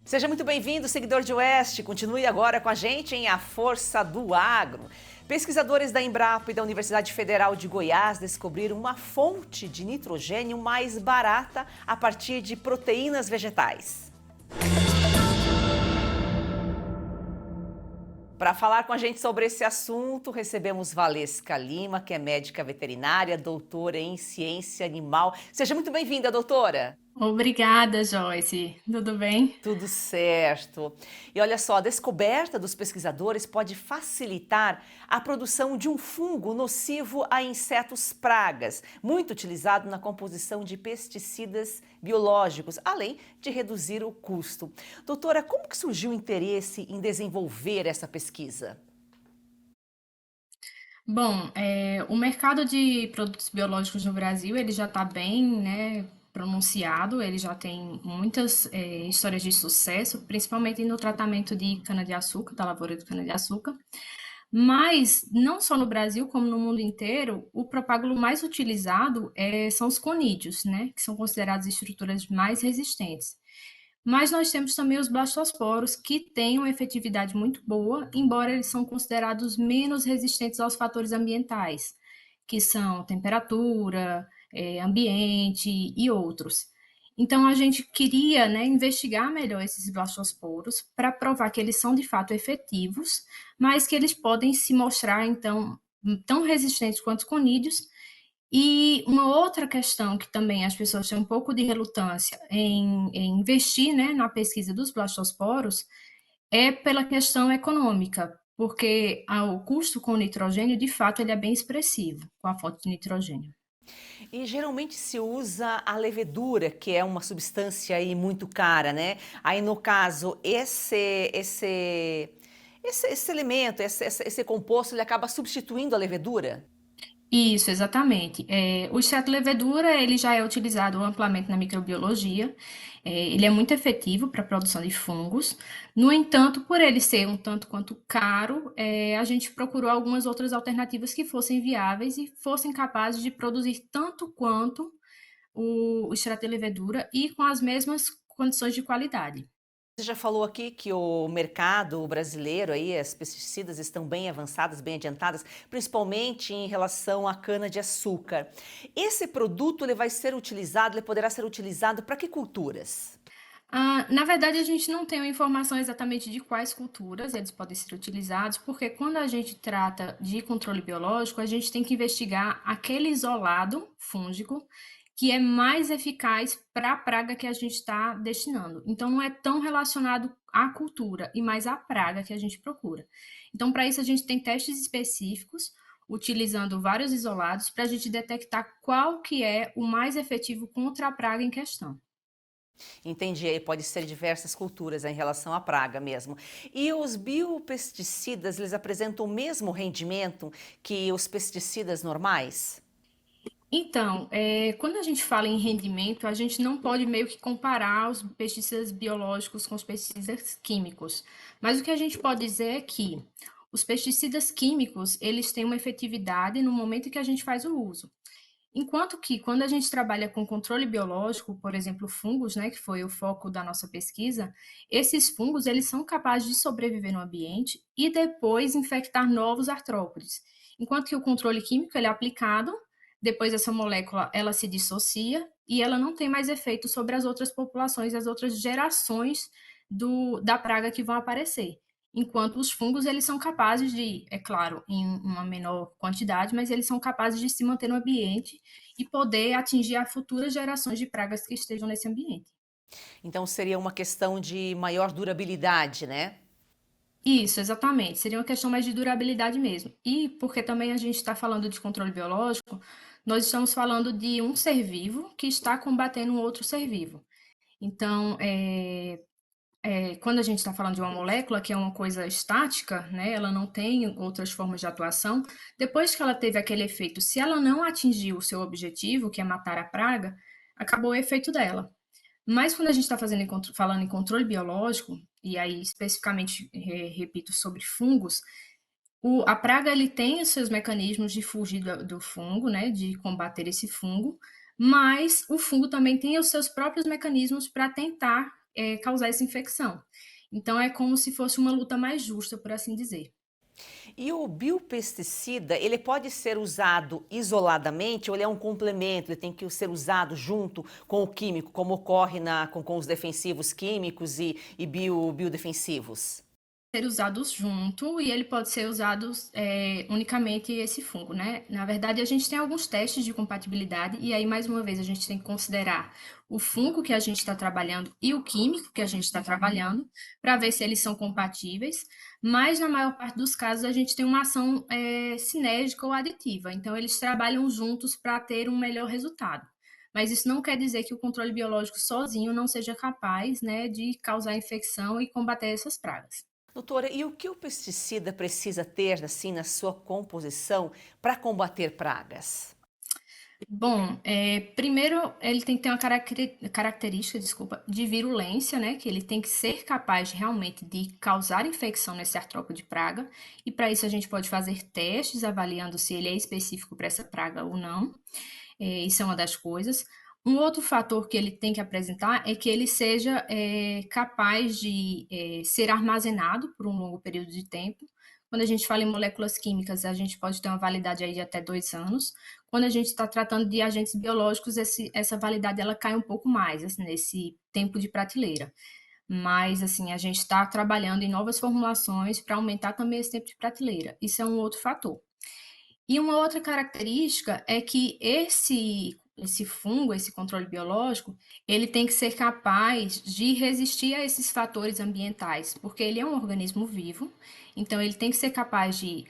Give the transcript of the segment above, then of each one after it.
Seja muito bem-vindo, seguidor de Oeste. Continue agora com a gente em A Força do Agro. Pesquisadores da Embrapa e da Universidade Federal de Goiás descobriram uma fonte de nitrogênio mais barata a partir de proteínas vegetais. Para falar com a gente sobre esse assunto, recebemos Valesca Lima, que é médica veterinária, doutora em ciência animal. Seja muito bem-vinda, doutora. Obrigada, Joyce. Tudo bem? Tudo certo. E olha só, a descoberta dos pesquisadores pode facilitar a produção de um fungo nocivo a insetos pragas, muito utilizado na composição de pesticidas biológicos, além de reduzir o custo. Doutora, como que surgiu o interesse em desenvolver essa pesquisa? Bom, o mercado de produtos biológicos no Brasil, ele já está bem, né, pronunciado, ele já tem muitas histórias de sucesso, principalmente no tratamento de cana-de-açúcar, da lavoura de cana-de-açúcar. Mas, não só no Brasil, como no mundo inteiro, o propágulo mais utilizado são os conídeos, né, que são considerados estruturas mais resistentes. Mas nós temos também os blastosporos, que têm uma efetividade muito boa, embora eles são considerados menos resistentes aos fatores ambientais, que são temperatura, ambiente e outros. Então, a gente queria, né, investigar melhor esses blastosporos para provar que eles são de fato efetivos, mas que eles podem se mostrar, então, tão resistentes quanto os conídeos. E uma outra questão que também as pessoas têm um pouco de relutância em investir, né, na pesquisa dos blastosporos é pela questão econômica, porque o custo com o nitrogênio, de fato, ele é bem expressivo com a fonte de nitrogênio. E geralmente se usa a levedura, que é uma substância aí muito cara, né? Aí no caso, esse elemento, esse composto, ele acaba substituindo a levedura? Isso, exatamente. O extrato de levedura, ele já é utilizado amplamente na microbiologia. Ele é muito efetivo para a produção de fungos. No entanto, por ele ser um tanto quanto caro, a gente procurou algumas outras alternativas que fossem viáveis e fossem capazes de produzir tanto quanto o extrato de levedura e com as mesmas condições de qualidade. Você já falou aqui que o mercado brasileiro, aí, as pesticidas estão bem avançadas, bem adiantadas, principalmente em relação à cana-de-açúcar. Esse produto ele vai ser utilizado, ele poderá ser utilizado para que culturas? Na verdade, a gente não tem uma informação exatamente de quais culturas eles podem ser utilizados, porque quando a gente trata de controle biológico, a gente tem que investigar aquele isolado fúngico que é mais eficaz para a praga que a gente está destinando. Então, não é tão relacionado à cultura e mais à praga que a gente procura. Então, para isso, a gente tem testes específicos, utilizando vários isolados, para a gente detectar qual que é o mais efetivo contra a praga em questão. Entendi, aí pode ser diversas culturas em relação à praga mesmo. E os biopesticidas, eles apresentam o mesmo rendimento que os pesticidas normais? Então, quando a gente fala em rendimento, a gente não pode meio que comparar os pesticidas biológicos com os pesticidas químicos. Mas o que a gente pode dizer é que os pesticidas químicos, eles têm uma efetividade no momento em que a gente faz o uso. Enquanto que quando a gente trabalha com controle biológico, por exemplo, fungos, né, que foi o foco da nossa pesquisa, esses fungos, eles são capazes de sobreviver no ambiente e depois infectar novos artrópodes. Enquanto que o controle químico, ele é aplicado, depois essa molécula, ela se dissocia e ela não tem mais efeito sobre as outras populações, as outras gerações da praga que vão aparecer. Enquanto os fungos, eles são capazes de, é claro, em uma menor quantidade, mas eles são capazes de se manter no ambiente e poder atingir a futuras gerações de pragas que estejam nesse ambiente. Então seria uma questão de maior durabilidade, né? Isso, exatamente. Seria uma questão mais de durabilidade mesmo. E porque também a gente está falando de controle biológico, nós estamos falando de um ser vivo que está combatendo um outro ser vivo. Então, quando a gente está falando de uma molécula, que é uma coisa estática, né, ela não tem outras formas de atuação, depois que ela teve aquele efeito, se ela não atingiu o seu objetivo, que é matar a praga, acabou o efeito dela. Mas quando a gente está falando em controle biológico, e aí especificamente, repito, sobre fungos, a praga ele tem os seus mecanismos de fugir do fungo, né, de combater esse fungo, mas o fungo também tem os seus próprios mecanismos para tentar causar essa infecção. Então, é como se fosse uma luta mais justa, por assim dizer. E o biopesticida, ele pode ser usado isoladamente ou ele é um complemento, ele tem que ser usado junto com o químico, como ocorre com os defensivos químicos e biodefensivos? Ser usados junto e ele pode ser usado unicamente esse fungo, né? Na verdade, a gente tem alguns testes de compatibilidade e aí, mais uma vez, a gente tem que considerar o fungo que a gente está trabalhando e o químico que a gente está trabalhando para ver se eles são compatíveis, mas na maior parte dos casos a gente tem uma ação sinérgica ou aditiva, então eles trabalham juntos para ter um melhor resultado. Mas isso não quer dizer que o controle biológico sozinho não seja capaz, né, de causar infecção e combater essas pragas. Doutora, e o que o pesticida precisa ter, assim, na sua composição para combater pragas? Bom, primeiro ele tem que ter uma característica, desculpa, de virulência, né? Que ele tem que ser capaz realmente de causar infecção nesse artrópode de praga. E para isso a gente pode fazer testes avaliando se ele é específico para essa praga ou não. Isso é uma das coisas. Um outro fator que ele tem que apresentar é que ele seja capaz de ser armazenado por um longo período de tempo. Quando a gente fala em moléculas químicas, a gente pode ter uma validade aí de até 2 anos. Quando a gente está tratando de agentes biológicos, essa validade ela cai um pouco mais, assim, nesse tempo de prateleira. Mas, assim, a gente está trabalhando em novas formulações para aumentar também esse tempo de prateleira. Isso é um outro fator. E uma outra característica é que esse fungo, esse controle biológico, ele tem que ser capaz de resistir a esses fatores ambientais, porque ele é um organismo vivo, então ele tem que ser capaz de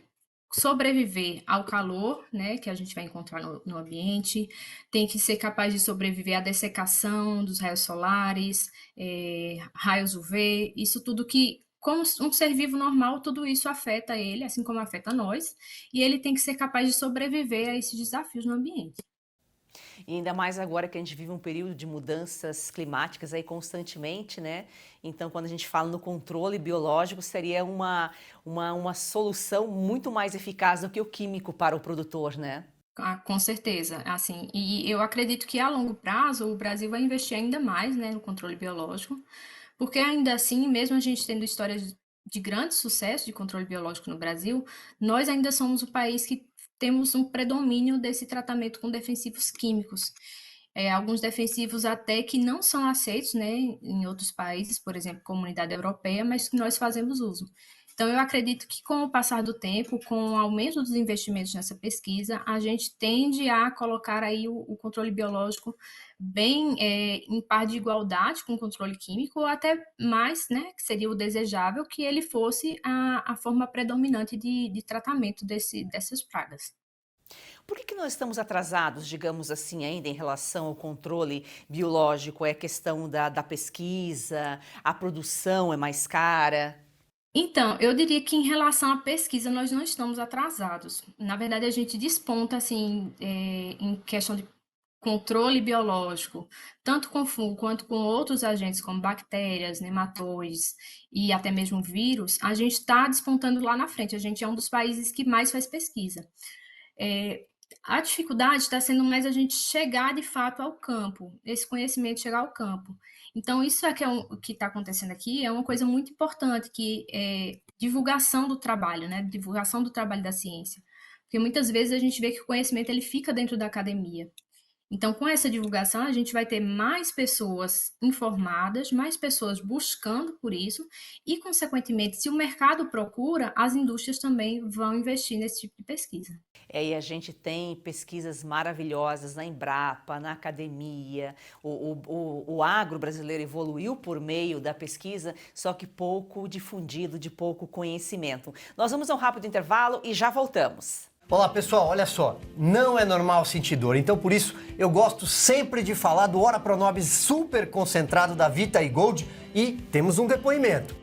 sobreviver ao calor, né, que a gente vai encontrar no ambiente, tem que ser capaz de sobreviver à dessecação dos raios solares, raios UV, isso tudo que, como um ser vivo normal, tudo isso afeta ele, assim como afeta nós, e ele tem que ser capaz de sobreviver a esses desafios no ambiente. E ainda mais agora que a gente vive um período de mudanças climáticas aí constantemente, né? Então, quando a gente fala no controle biológico, seria uma solução muito mais eficaz do que o químico para o produtor, né? Ah, com certeza, assim, e eu acredito que a longo prazo o Brasil vai investir ainda mais, né, no controle biológico, porque ainda assim, mesmo a gente tendo histórias de grande sucesso de controle biológico no Brasil, nós ainda somos o país que temos um predomínio desse tratamento com defensivos químicos. Alguns defensivos até que não são aceitos, né, em outros países, por exemplo, Comunidade Europeia, mas que nós fazemos uso. Então, eu acredito que com o passar do tempo, com o aumento dos investimentos nessa pesquisa, a gente tende a colocar aí o controle biológico bem em par de igualdade com o controle químico, ou até mais, né, que seria o desejável que ele fosse a forma predominante de tratamento dessas pragas. Por que nós estamos atrasados, digamos assim, ainda em relação ao controle biológico? É questão da pesquisa, a produção é mais cara? Então, eu diria que em relação à pesquisa, nós não estamos atrasados. Na verdade, a gente desponta, assim, em questão de controle biológico, tanto com fungo quanto com outros agentes, como bactérias, nematóides e até mesmo vírus, a gente está despontando lá na frente. A gente é um dos países que mais faz pesquisa. É, a dificuldade está sendo mais a gente chegar de fato ao campo, esse conhecimento chegar ao campo. Então, isso é que o que está acontecendo aqui é uma coisa muito importante, que é divulgação do trabalho, né? Divulgação do trabalho da ciência. Porque muitas vezes a gente vê que o conhecimento ele fica dentro da academia. Então, com essa divulgação, a gente vai ter mais pessoas informadas, mais pessoas buscando por isso, e, consequentemente, se o mercado procura, as indústrias também vão investir nesse tipo de pesquisa. E a gente tem pesquisas maravilhosas na Embrapa, na academia. O agro brasileiro evoluiu por meio da pesquisa, só que pouco difundido, de pouco conhecimento. Nós vamos a um rápido intervalo e já voltamos. Olá pessoal, olha só, não é normal sentir dor, então por isso eu gosto sempre de falar do Ora Pronobis super concentrado da Vita e Gold e temos um depoimento.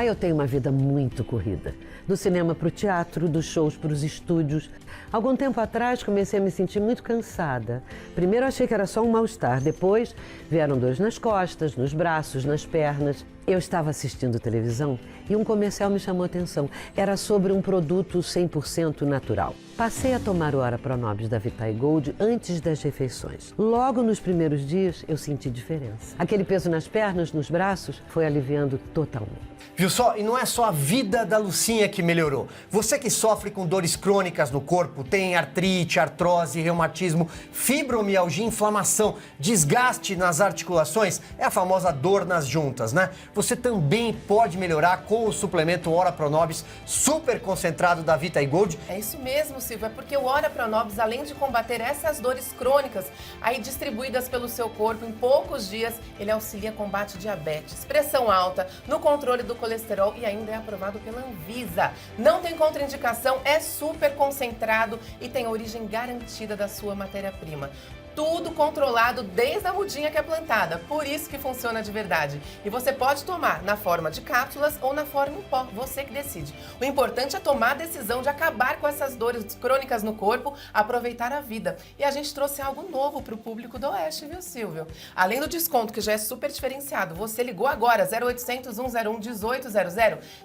Eu tenho uma vida muito corrida, do cinema para o teatro, dos shows para os estúdios. Algum tempo atrás comecei a me sentir muito cansada. Primeiro achei que era só um mal-estar, depois vieram dores nas costas, nos braços, nas pernas. Eu estava assistindo televisão e um comercial me chamou a atenção. Era sobre um produto 100% natural. Passei a tomar o Ora Pronobis da Vitae Gold antes das refeições. Logo nos primeiros dias eu senti diferença. Aquele peso nas pernas, nos braços, foi aliviando totalmente. Viu só? E não é só a vida da Lucinha que melhorou. Você que sofre com dores crônicas no corpo, tem artrite, artrose, reumatismo, fibromialgia, inflamação, desgaste nas articulações, é a famosa dor nas juntas, né? Você também pode melhorar com o suplemento Ora Pronobis super concentrado da Vitae Gold. É isso mesmo, Silvia, porque o Ora Pronobis, além de combater essas dores crônicas, aí distribuídas pelo seu corpo em poucos dias, ele auxilia combate diabetes, pressão alta, no controle do colesterol e ainda é aprovado pela Anvisa. Não tem contraindicação, é super concentrado e tem origem garantida da sua matéria-prima. Tudo controlado desde a mudinha que é plantada, por isso que funciona de verdade. E você pode tomar na forma de cápsulas ou na forma em pó, você que decide. O importante é tomar a decisão de acabar com essas dores crônicas no corpo, aproveitar a vida. E a gente trouxe algo novo para o público do Oeste, viu, Silvio? Além do desconto, que já é super diferenciado, você ligou agora, 0800 101 1800,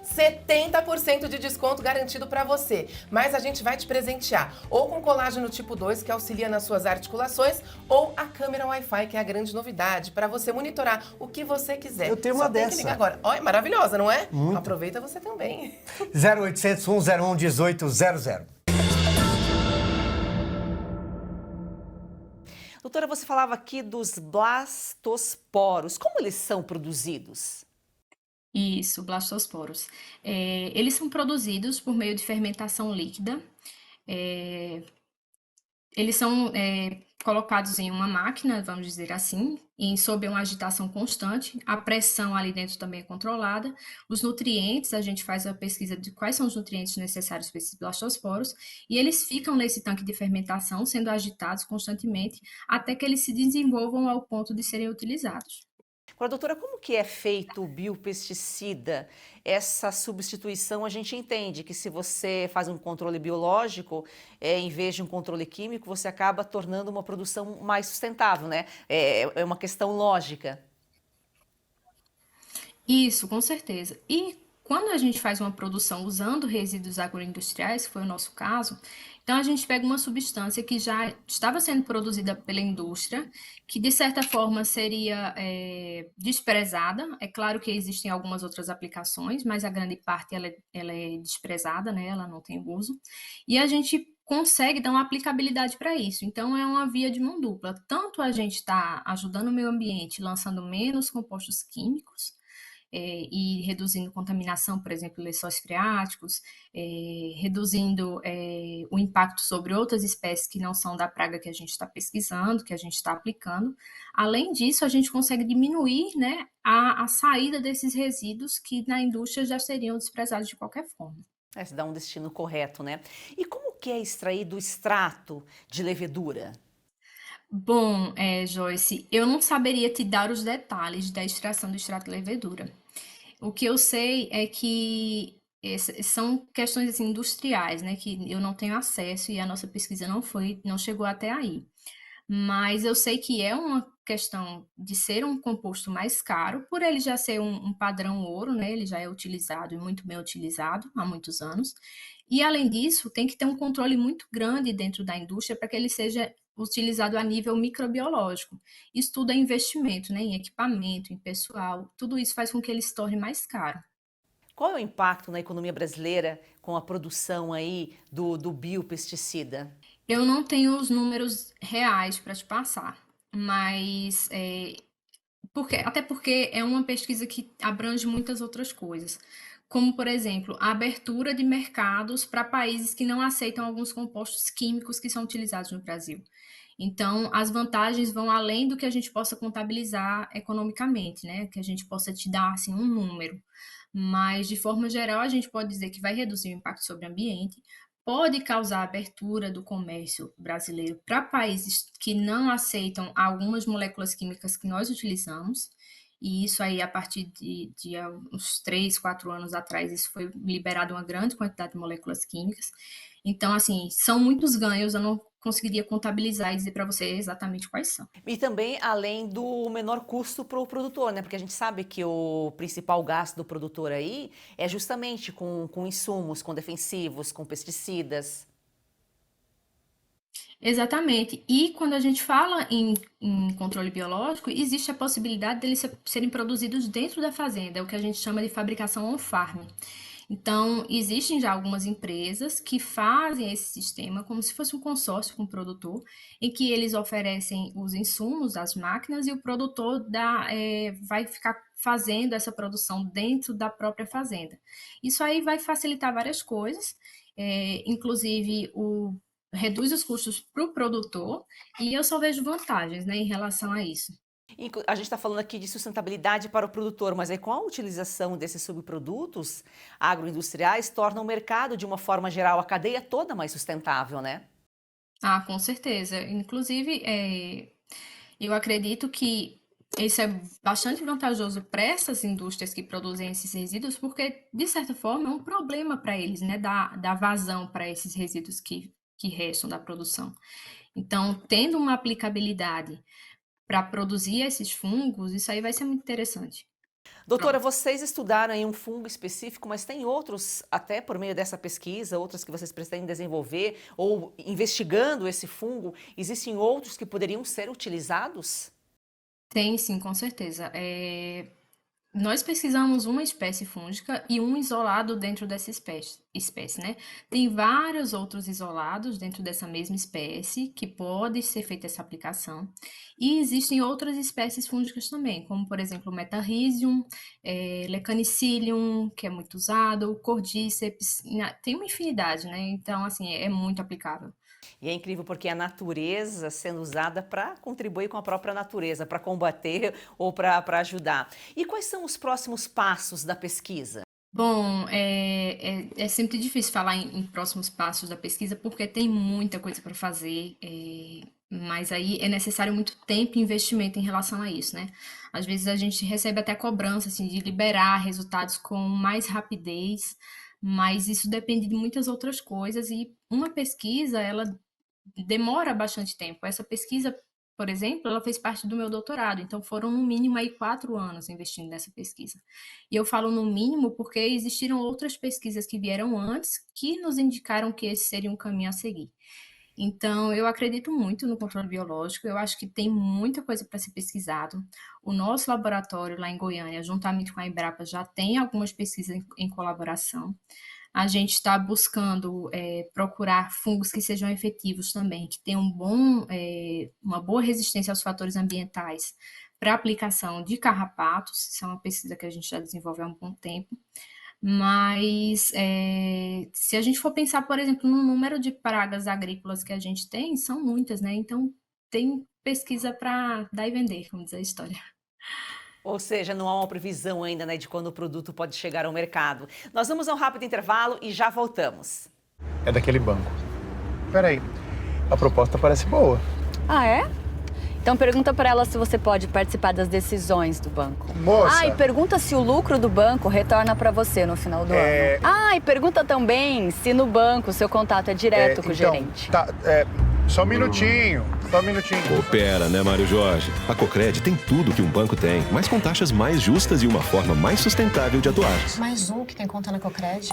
70% de desconto garantido para você. Mas a gente vai te presentear ou com colágeno tipo 2, que auxilia nas suas articulações, ou a câmera Wi-Fi, que é a grande novidade, para você monitorar o que você quiser. Eu tenho uma Só tem que dessa. ligar agora. Olha, maravilhosa, não é? Muito. Aproveita você também. 0800 101 1800. Doutora, você falava aqui dos blastosporos. Como eles são produzidos? Isso, blastosporos. Eles são produzidos por meio de fermentação líquida. Eles são colocados em uma máquina, vamos dizer assim, sob uma agitação constante. A pressão ali dentro também é controlada. Os nutrientes, a gente faz a pesquisa de quais são os nutrientes necessários para esses blastosporos, e eles ficam nesse tanque de fermentação, sendo agitados constantemente, até que eles se desenvolvam ao ponto de serem utilizados. Agora, doutora, como que é feito o biopesticida? Essa substituição, a gente entende que se você faz um controle biológico, em vez de um controle químico, você acaba tornando uma produção mais sustentável, né? É uma questão lógica. Isso, com certeza. E quando a gente faz uma produção usando resíduos agroindustriais, que foi o nosso caso, então a gente pega uma substância que já estava sendo produzida pela indústria, que de certa forma seria desprezada. É claro que existem algumas outras aplicações, mas a grande parte ela é desprezada, né? Ela não tem uso. E a gente consegue dar uma aplicabilidade para isso. Então é uma via de mão dupla. Tanto a gente está ajudando o meio ambiente, lançando menos compostos químicos, e reduzindo contaminação, por exemplo, lençóis freáticos, reduzindo o impacto sobre outras espécies que não são da praga que a gente está pesquisando, que a gente está aplicando. Além disso, a gente consegue diminuir, né, a saída desses resíduos que na indústria já seriam desprezados de qualquer forma. Se dá um destino correto, né? E como que é extraído o extrato de levedura? Bom, Joyce, eu não saberia te dar os detalhes da extração do extrato de levedura. O que eu sei é que são questões assim, industriais, né, que eu não tenho acesso e a nossa pesquisa não chegou até aí. Mas eu sei que é uma questão de ser um composto mais caro, por ele já ser um padrão ouro, né, ele já é utilizado e muito bem utilizado há muitos anos. E além disso, tem que ter um controle muito grande dentro da indústria para que ele seja utilizado a nível microbiológico. Isso tudo é investimento, né, em equipamento, em pessoal, tudo isso faz com que ele se torne mais caro. Qual é o impacto na economia brasileira com a produção aí do biopesticida? Eu não tenho os números reais para te passar, mas até porque é uma pesquisa que abrange muitas outras coisas, como, por exemplo, a abertura de mercados para países que não aceitam alguns compostos químicos que são utilizados no Brasil. Então, as vantagens vão além do que a gente possa contabilizar economicamente, né? Que a gente possa te dar assim, um número. Mas, de forma geral, a gente pode dizer que vai reduzir o impacto sobre o ambiente, pode causar abertura do comércio brasileiro para países que não aceitam algumas moléculas químicas que nós utilizamos. E isso aí, a partir de uns 3, 4 anos atrás, isso foi liberado uma grande quantidade de moléculas químicas. Então, assim, são muitos ganhos, eu não conseguiria contabilizar e dizer para você exatamente quais são. E também, além do menor custo para o produtor, né? Porque a gente sabe que o principal gasto do produtor aí é justamente com insumos, com defensivos, com pesticidas. Exatamente. E quando a gente fala em controle biológico, existe a possibilidade deles serem produzidos dentro da fazenda, é o que a gente chama de fabricação on-farm. Então, existem já algumas empresas que fazem esse sistema como se fosse um consórcio com o produtor, em que eles oferecem os insumos das máquinas e o produtor vai ficar fazendo essa produção dentro da própria fazenda. Isso aí vai facilitar várias coisas, inclusive reduz os custos para o produtor, e eu só vejo vantagens, né, em relação a isso. A gente está falando aqui de sustentabilidade para o produtor, mas aí com a utilização desses subprodutos agroindustriais torna o mercado, de uma forma geral, a cadeia toda mais sustentável, né? Ah, com certeza. Inclusive, eu acredito que isso é bastante vantajoso para essas indústrias que produzem esses resíduos, porque, de certa forma, é um problema para eles, né, dar vazão para esses resíduos que restam da produção. Então, tendo uma aplicabilidade para produzir esses fungos, isso aí vai ser muito interessante. Doutora, vocês estudaram aí um fungo específico, mas tem outros, até por meio dessa pesquisa, outros que vocês pretendem desenvolver, ou investigando esse fungo, existem outros que poderiam ser utilizados? Tem, sim, com certeza. Nós pesquisamos uma espécie fúngica e um isolado dentro dessa espécie, né? Tem vários outros isolados dentro dessa mesma espécie que pode ser feita essa aplicação. E existem outras espécies fúngicas também, como, por exemplo, o Metarrhizium, Lecanicilium, que é muito usado, Cordyceps, tem uma infinidade, né? Então, assim, é muito aplicável. E é incrível porque a natureza sendo usada para contribuir com a própria natureza, para combater ou para ajudar. E quais são os próximos passos da pesquisa? Bom, é sempre difícil falar em próximos passos da pesquisa porque tem muita coisa para fazer, mas aí é necessário muito tempo e investimento em relação a isso, né? Às vezes a gente recebe até cobrança assim, de liberar resultados com mais rapidez, mas isso depende de muitas outras coisas e uma pesquisa, ela demora bastante tempo. Essa pesquisa, por exemplo, ela fez parte do meu doutorado, então foram no mínimo aí 4 anos investindo nessa pesquisa. E eu falo no mínimo porque existiram outras pesquisas que vieram antes que nos indicaram que esse seria um caminho a seguir. Então, eu acredito muito no controle biológico, eu acho que tem muita coisa para ser pesquisado. O nosso laboratório lá em Goiânia, juntamente com a Embrapa, já tem algumas pesquisas em colaboração. A gente está buscando procurar fungos que sejam efetivos também, que tenham uma boa resistência aos fatores ambientais para aplicação de carrapatos. Isso é uma pesquisa que a gente já desenvolve há um bom tempo. Mas se a gente for pensar, por exemplo, no número de pragas agrícolas que a gente tem, são muitas, né? Então, tem pesquisa para dar e vender, como diz a história. Ou seja, não há uma previsão ainda, né, de quando o produto pode chegar ao mercado. Nós vamos a um rápido intervalo e já voltamos. É daquele banco. Peraí, a proposta parece boa. Ah, é? Então pergunta para ela se você pode participar das decisões do banco. Moça! E pergunta se o lucro do banco retorna para você no final do ano. E pergunta também se no banco o seu contato é direto com o gerente. Só um minutinho. Coopera, né, Mário Jorge? A Cocred tem tudo que um banco tem, mas com taxas mais justas e uma forma mais sustentável de atuar. Mais um que tem conta na Cocred?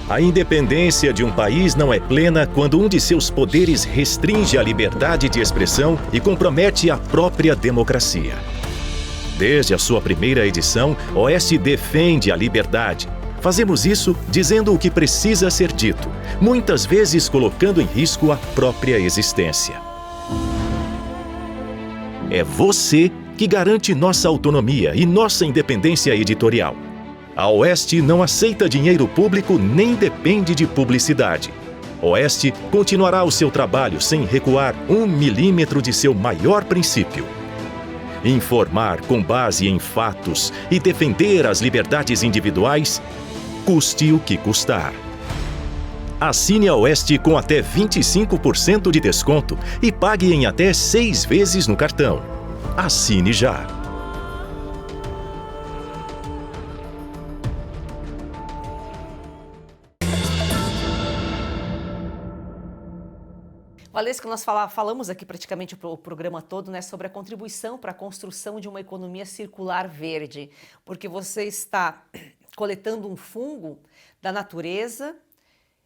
A independência de um país não é plena quando um de seus poderes restringe a liberdade de expressão e compromete a própria democracia. Desde a sua primeira edição, Oeste defende a liberdade. Fazemos isso dizendo o que precisa ser dito, muitas vezes colocando em risco a própria existência. É você que garante nossa autonomia e nossa independência editorial. A Oeste não aceita dinheiro público nem depende de publicidade. Oeste continuará o seu trabalho sem recuar 1 milímetro de seu maior princípio. Informar com base em fatos e defender as liberdades individuais, custe o que custar. Assine a Oeste com até 25% de desconto e pague em até 6 vezes no cartão. Assine já! Valesca, nós falamos aqui praticamente o programa todo, né, sobre a contribuição para a construção de uma economia circular verde, porque você está coletando um fungo da natureza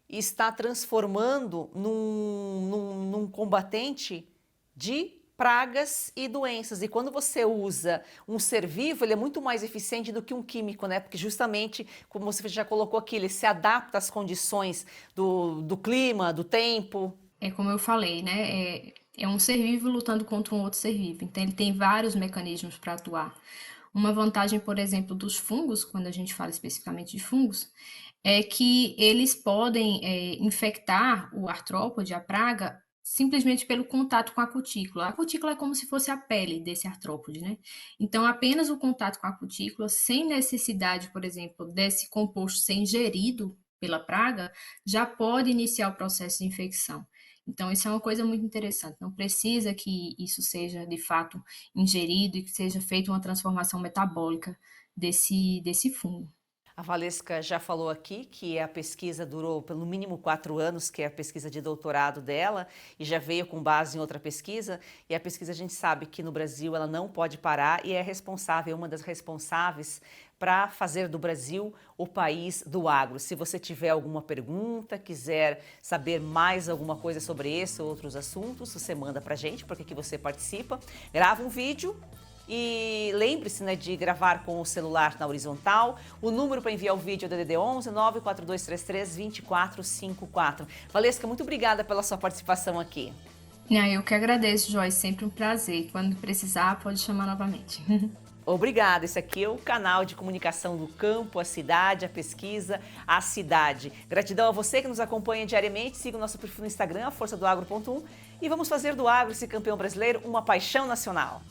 e está transformando num combatente de pragas e doenças. E quando você usa um ser vivo, ele é muito mais eficiente do que um químico, né? Porque justamente, como você já colocou aqui, ele se adapta às condições do clima, do tempo. É como eu falei, né? É um ser vivo lutando contra um outro ser vivo. Então, ele tem vários mecanismos para atuar. Uma vantagem, por exemplo, dos fungos, quando a gente fala especificamente de fungos, é que eles podem infectar o artrópode, a praga, simplesmente pelo contato com a cutícula. A cutícula é como se fosse a pele desse artrópode, né? Então, apenas o contato com a cutícula, sem necessidade, por exemplo, desse composto ser ingerido pela praga, já pode iniciar o processo de infecção. Então, isso é uma coisa muito interessante. Não precisa que isso seja, de fato, ingerido e que seja feita uma transformação metabólica desse fungo. A Valesca já falou aqui que a pesquisa durou pelo mínimo 4 anos, que é a pesquisa de doutorado dela, e já veio com base em outra pesquisa. E a pesquisa, a gente sabe que no Brasil ela não pode parar e é responsável, uma das responsáveis para fazer do Brasil o país do agro. Se você tiver alguma pergunta, quiser saber mais alguma coisa sobre esse ou outros assuntos, você manda para a gente, porque aqui você participa, grava um vídeo. E lembre-se, né, de gravar com o celular na horizontal. O número para enviar o vídeo é o DDD 11 94233 2454. Valesca, muito obrigada pela sua participação aqui. Eu que agradeço, Joyce. Sempre um prazer. Quando precisar, pode chamar novamente. Obrigada. Esse aqui é o canal de comunicação do campo, a cidade, a pesquisa, a cidade. Gratidão a você que nos acompanha diariamente. Siga o nosso perfil no Instagram, forçadoagro.1. E vamos fazer do agro, esse campeão brasileiro, uma paixão nacional.